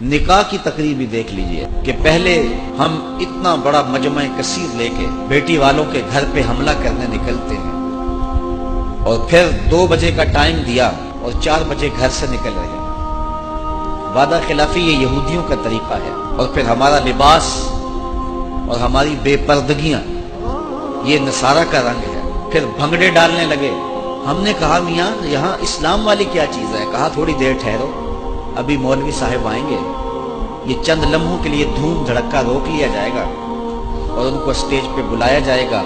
نکاح کی تقریب بھی دیکھ لیجئے کہ پہلے ہم اتنا بڑا مجمع کثیر لے کے بیٹی والوں کے گھر پہ حملہ کرنے نکلتے ہیں، اور پھر 2 بجے کا ٹائم دیا اور 4 بجے گھر سے نکل رہے ہیں۔ وعدہ خلافی یہ یہودیوں کا طریقہ ہے، اور پھر ہمارا لباس اور ہماری بے پردگیاں یہ نصارہ کا رنگ ہے۔ پھر بھنگڑے ڈالنے لگے۔ ہم نے کہا میاں یہاں اسلام والی کیا چیز ہے؟ کہا تھوڑی دیر ٹھہرو، ابھی مولوی صاحب آئیں گے، یہ چند لمحوں کے لیے دھوم دھڑکا روک لیا جائے گا اور ان کو اسٹیج پہ بلایا جائے گا،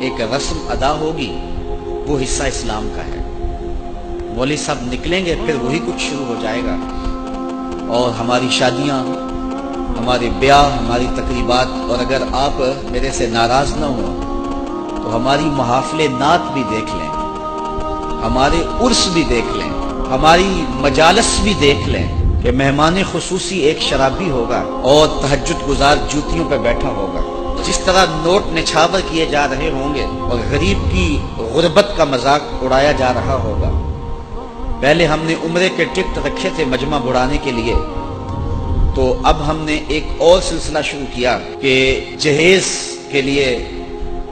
ایک رسم ادا ہوگی، وہ حصہ اسلام کا ہے۔ مولوی صاحب نکلیں گے، پھر وہی کچھ شروع ہو جائے گا، اور ہماری شادیاں، ہمارے بیاہ، ہماری تقریبات، اور اگر آپ میرے سے ناراض نہ ہوں تو ہماری محافل نعت بھی دیکھ لیں، ہمارے عرس بھی دیکھ لیں، ہماری مجالس بھی دیکھ لیں کہ مہمان خصوصی ایک شرابی ہوگا اور تہجد گزار جوتیوں پہ بیٹھا ہوگا۔ جس طرح نوٹ نچھاور کیے جا رہے ہوں گے اور غریب کی غربت کا مذاق اڑایا جا رہا ہوگا۔ پہلے ہم نے عمرے کے ٹکٹ رکھے تھے مجمع بڑھانے کے لیے، تو اب ہم نے ایک اور سلسلہ شروع کیا کہ جہیز کے لیے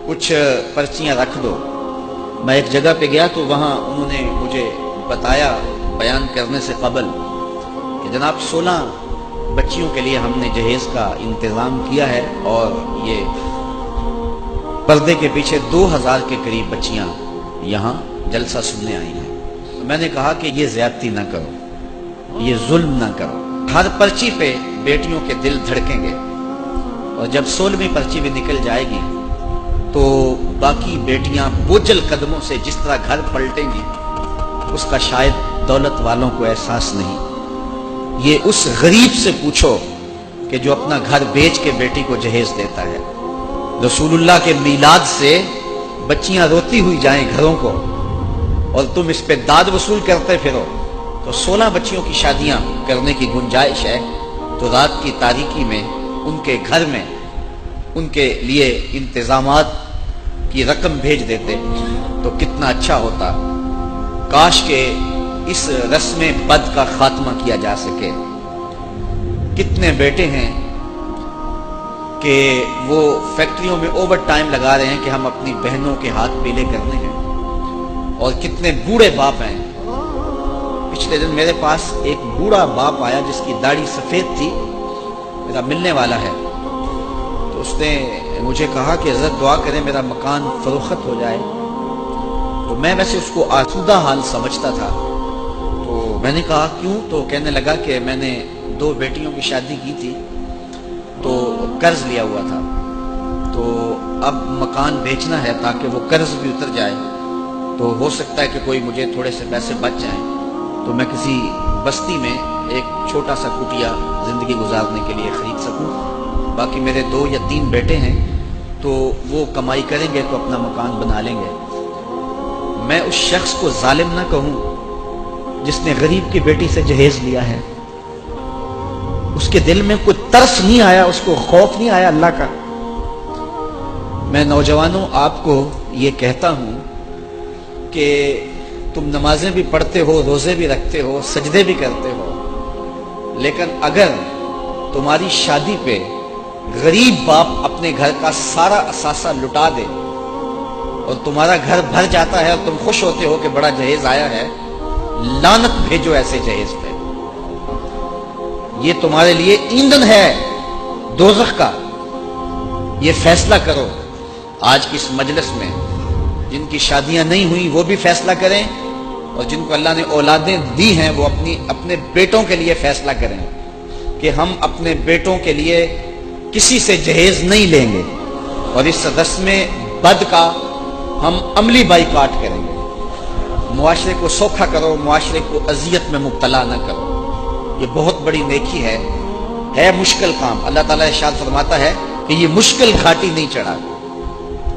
کچھ پرچیاں رکھ دو۔ میں ایک جگہ پہ گیا تو وہاں انہوں نے مجھے بتایا بیان کرنے سے قبل کہ جناب 16 بچیوں کے لیے ہم نے جہیز کا انتظام کیا ہے، اور یہ پردے کے پیچھے 2000 کے قریب بچیاں یہاں جلسہ سننے آئی ہیں۔ میں نے کہا کہ یہ زیادتی نہ کرو، یہ ظلم نہ کرو۔ ہر پرچی پہ بیٹیوں کے دل دھڑکیں گے، اور جب 16ویں پرچی بھی نکل جائے گی تو باقی بیٹیاں بوجھل قدموں سے جس طرح گھر پلٹیں گی اس کا شاید دولت والوں کو احساس نہیں۔ یہ اس غریب سے پوچھو کہ جو اپنا گھر بیچ کے بیٹی کو جہیز دیتا ہے۔ رسول اللہ کے میلاد سے بچیاں روتی ہوئی جائیں گھروں کو، اور تم اس پہ داد وصول کرتے پھرو، تو 16 بچیوں کی شادیاں کرنے کی گنجائش ہے، تو رات کی تاریکی میں ان کے گھر میں ان کے لیے انتظامات کی رقم بھیج دیتے تو کتنا اچھا ہوتا۔ کاش کہ اس رسم بد کا خاتمہ کیا جا سکے۔ کتنے بیٹے ہیں کہ وہ فیکٹریوں میں اوور ٹائم لگا رہے ہیں کہ ہم اپنی بہنوں کے ہاتھ پیلے کرنے ہیں، اور کتنے بوڑھے باپ ہیں۔ پچھلے دن میرے پاس ایک بوڑھا باپ آیا جس کی داڑھی سفید تھی، میرا ملنے والا ہے، تو اس نے مجھے کہا کہ حضرت دعا کریں میرا مکان فروخت ہو جائے۔ تو میں ویسے اس کو آسودہ حال سمجھتا تھا، تو میں نے کہا کیوں؟ تو کہنے لگا کہ میں نے 2 بیٹیوں کی شادی کی تھی تو قرض لیا ہوا تھا، تو اب مکان بیچنا ہے تاکہ وہ قرض بھی اتر جائے، تو ہو سکتا ہے کہ کوئی مجھے تھوڑے سے پیسے بچ جائیں تو میں کسی بستی میں ایک چھوٹا سا کٹیا زندگی گزارنے کے لیے خرید سکوں۔ باقی میرے 2 یا 3 بیٹے ہیں تو وہ کمائی کریں گے تو اپنا مکان بنا لیں گے۔ میں اس شخص کو ظالم نہ کہوں جس نے غریب کی بیٹی سے جہیز لیا ہے۔ اس کے دل میں کوئی ترس نہیں آیا، اس کو خوف نہیں آیا اللہ کا۔ میں نوجوانوں آپ کو یہ کہتا ہوں کہ تم نمازیں بھی پڑھتے ہو، روزے بھی رکھتے ہو، سجدے بھی کرتے ہو، لیکن اگر تمہاری شادی پہ غریب باپ اپنے گھر کا سارا اثاثہ لٹا دے اور تمہارا گھر بھر جاتا ہے اور تم خوش ہوتے ہو کہ بڑا جہیز آیا ہے، لعنت بھیجو ایسے جہیز پہ۔ یہ تمہارے لیے ایندھن ہے دوزخ کا۔ یہ فیصلہ کرو آج کی اس مجلس میں، جن کی شادیاں نہیں ہوئی وہ بھی فیصلہ کریں، اور جن کو اللہ نے اولادیں دی ہیں وہ اپنے بیٹوں کے لیے فیصلہ کریں کہ ہم اپنے بیٹوں کے لیے کسی سے جہیز نہیں لیں گے، اور اس رسم بد کا ہم عملی بائیکاٹ کریں گے۔ معاشرے کو سوکھا کرو، معاشرے کو اذیت میں مبتلا نہ کرو۔ یہ بہت بڑی نیکی ہے مشکل کام۔ اللہ تعالیٰ ارشاد فرماتا ہے کہ یہ مشکل گھاٹی نہیں چڑھا،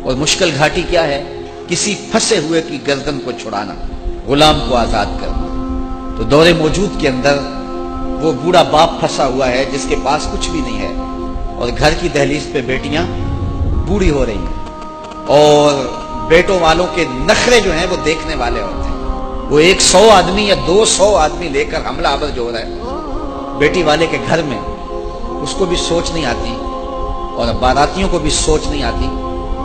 اور مشکل گھاٹی کیا ہے؟ کسی پھنسے ہوئے کی گردن کو چھڑانا، غلام کو آزاد کرنا۔ تو دور موجود کے اندر وہ بوڑھا باپ پھنسا ہوا ہے جس کے پاس کچھ بھی نہیں ہے، اور گھر کی دہلیز پہ بیٹیاں بوڑھی ہو رہی ہیں، اور بیٹوں والوں کے نخرے جو ہیں وہ دیکھنے والے ہوتے ہیں۔ وہ 100 آدمی یا 200 آدمی لے کر حملہ آور جو ہو رہا ہے، بیٹی والے کے گھر میں اس کو بھی سوچ نہیں آتی اور باراتیوں کو بھی سوچ نہیں آتی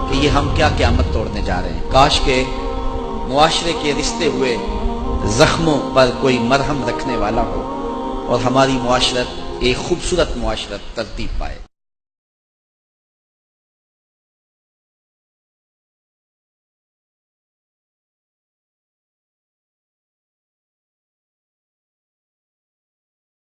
کہ یہ ہم کیا قیامت توڑنے جا رہے ہیں۔ کاش کہ معاشرے کے رشتے ہوئے زخموں پر کوئی مرہم رکھنے والا ہو اور ہماری معاشرت ایک خوبصورت معاشرت ترتیب پائے۔